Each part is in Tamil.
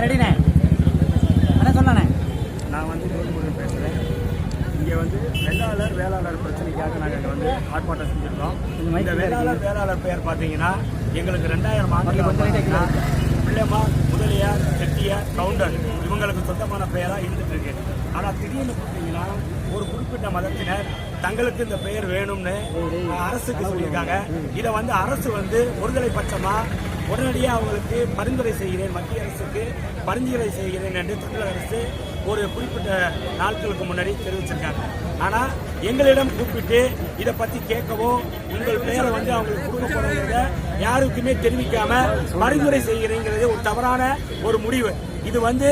ரெடிண்ணே அண்ணா சொன்னானே. நான் வந்து வேல்முருகன் பேசுகிறேன். இங்கே வந்து வேளாளர் பிரச்சனைக்காக நாங்கள் வந்து ஆர்ப்பாட்டம் செஞ்சுருக்கோம். இந்த வேளாளர் பெயர் பார்த்தீங்கன்னா எங்களுக்கு 2000 ஆண்டுகள் பார்த்தீங்கன்னா பிள்ளைமார், முதலியார், செட்டியார், கவுண்டர் இவங்களுக்கு சொந்தமான பெயராக இருந்துட்டு இருக்கு. ஆனால் திடீர்னு பார்த்தீங்கன்னா ஒரு குறிப்பிட்ட மதத்தினர் தங்களுக்கு இந்த பெயர் வேணும்னு அரசுக்கு சொல்லியிருக்காங்க. இதை வந்து அரசு வந்து ஒருதலை பட்சமாக உடனடியாக அவங்களுக்கு பரிந்துரை செய்கிறேன், மத்திய அரசுக்கு பரிந்துரை செய்கிறேன் என்று தமிழக அரசு ஒரு குறிப்பிட்ட நாட்களுக்கு முன்னாடி தெரிவிச்சிருக்காங்க. ஆனால் எங்களிடம் கூப்பிட்டு இதை பற்றி கேட்கவோ உங்கள் பெயரை வந்து அவங்களுக்கு கொடுக்க போறத யாருக்குமே தெரிவிக்காம பரிந்துரை செய்கிறேங்கிறது ஒரு தவறான ஒரு முடிவு. இது வந்து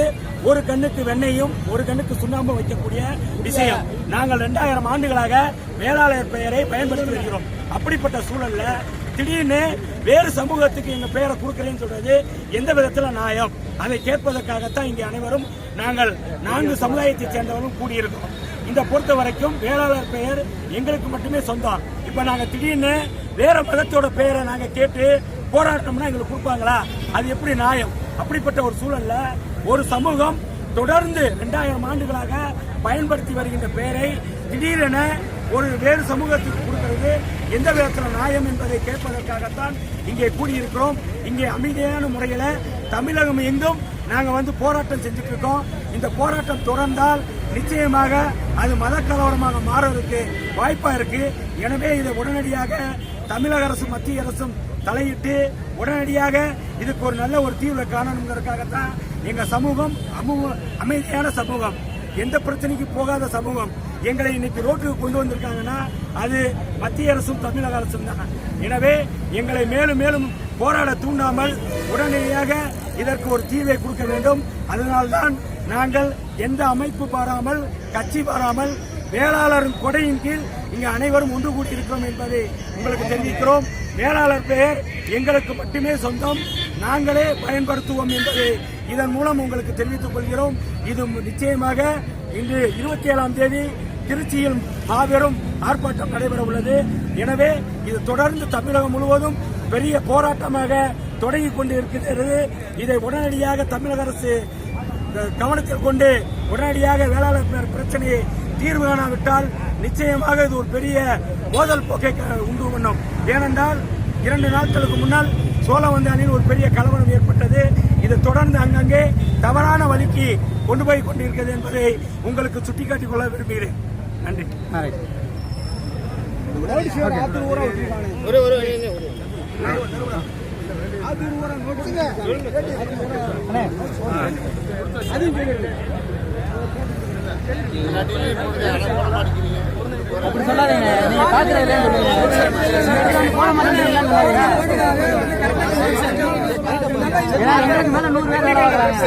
ஒரு கண்ணுக்கு வெண்ணையும் ஒரு கண்ணுக்கு சுண்ணாம்பும் வைக்கக்கூடிய விஷயம். நாங்கள் 2000 ஆண்டுகளாக வேளாளர் பெயரை பயன்படுத்தி வருகிறோம். அப்படிப்பட்ட சூழல்ல திடீர்னு வேறு சமூகத்துக்கு எங்க பெயரை கொடுக்கிறேன்னு சொல்றது எந்த விதத்துல நியாயம்? அதை கேட்பதற்காகத்தான் இங்கே அனைவரும் நாங்கள் 4 சமுதாயத்தை சேர்ந்தவரும் கூடியிருக்கிறோம். இந்த பொறுத்த வரைக்கும் வேளாளர் பெயர் எங்களுக்கு மட்டுமே சொந்தம். இப்ப நாங்க திடீர்னு வேற மதத்தோட பெயரை நாங்க கேட்டு போராட்டம்னா எங்களுக்கு கொடுப்பாங்களா? அது எப்படி நியாயம்? அப்படிப்பட்ட ஒரு சூழல்ல ஒரு சமூகம் தொடர்ந்து 2000 ஆண்டுகளாக பயன்படுத்தி வருகின்ற பெயரை திடீரென ஒரு வேறு சமூகத்துக்கு கொடுக்கிறது எந்த விதத்தில் நியாயம் என்பதை கேட்பதற்காகத்தான் இங்கே கூடியிருக்கிறோம். இங்கே அமைதியான முறையில் தமிழகம் எங்கும் நாங்கள் வந்து போராட்டம் செஞ்சுட்டு இருக்கோம். இந்த போராட்டம் தொடர்ந்தால் நிச்சயமாக அது மத கலவரமாக மாறுவதற்கு வாய்ப்பா இருக்கு. எனவே இதை உடனடியாக தமிழக அரசும் மத்திய அரசும் தலையிட்டு உடனடியாக இதுக்கு ஒரு நல்ல ஒரு தீர்வை காணணுங்கிறதுக்காகத்தான் எங்க சமூகம் அமைதியான சமூகம், எந்த பிரச்சனைக்கு போகாத சமூகம் எங்களை இன்னைக்கு ரோட்டுக்கு கொண்டு வந்திருக்காங்கன்னா அது மத்திய அரசும் தமிழக அரசும் தான். எனவே எங்களை மேலும் மேலும் போராட தூண்டாமல் உடனடியாக இதற்கு ஒரு தீர்வை கொடுக்க வேண்டும். அதனால்தான் நாங்கள் எந்த அமைப்பு பாராமல், கட்சி பாராமல் வேளாளரின் கொடையின் கீழ் இங்கு அனைவரும் ஒன்று கூட்டி இருக்கிறோம் என்பதை உங்களுக்கு தெரிவிக்கிறோம். வேளாளர் பெயர் எங்களுக்கு மட்டுமே சொந்தம், நாங்களே பயன்படுத்துவோம் என்பதை இதன் மூலம் உங்களுக்கு தெரிவித்துக் கொள்கிறோம். இது நிச்சயமாக இன்று 27ஆம் தேதி திருச்சியில் மாபெரும் ஆர்ப்பாட்டம் நடைபெற உள்ளது. எனவே இது தொடர்ந்து தமிழகம் முழுவதும் பெரிய போராட்டமாக தொடங்கிக் கொண்டு இருக்கிறது. இதை உடனடியாக தமிழக அரசு கவனத்தில் கொண்டு உடனடியாக வேளாளர் பிரச்சனையை தீர்வு காணாவிட்டால் நிச்சயமாக இது ஒரு பெரிய மோதல் போக்கை உண்டு பண்ணும். ஏனென்றால் 2 நாட்களுக்கு முன்னால் சோழவந்தானில் ஒரு பெரிய கலவரம் ஏற்பட்டது. இது தொடர்ந்து அங்கங்கே தவறான வழிக்கு கொண்டு போய் கொண்டிருக்கிறது என்பதை உங்களுக்கு சுட்டிக்காட்டிக் கொள்ள விரும்புகிறேன். நன்றி. அப்படி சொல்லாதீங்க, நீங்க பாக்குறதுல போன மாதிரி ஏன்னா எங்களுக்கு மேல 100 பேர் வேலை வாங்குறாங்க.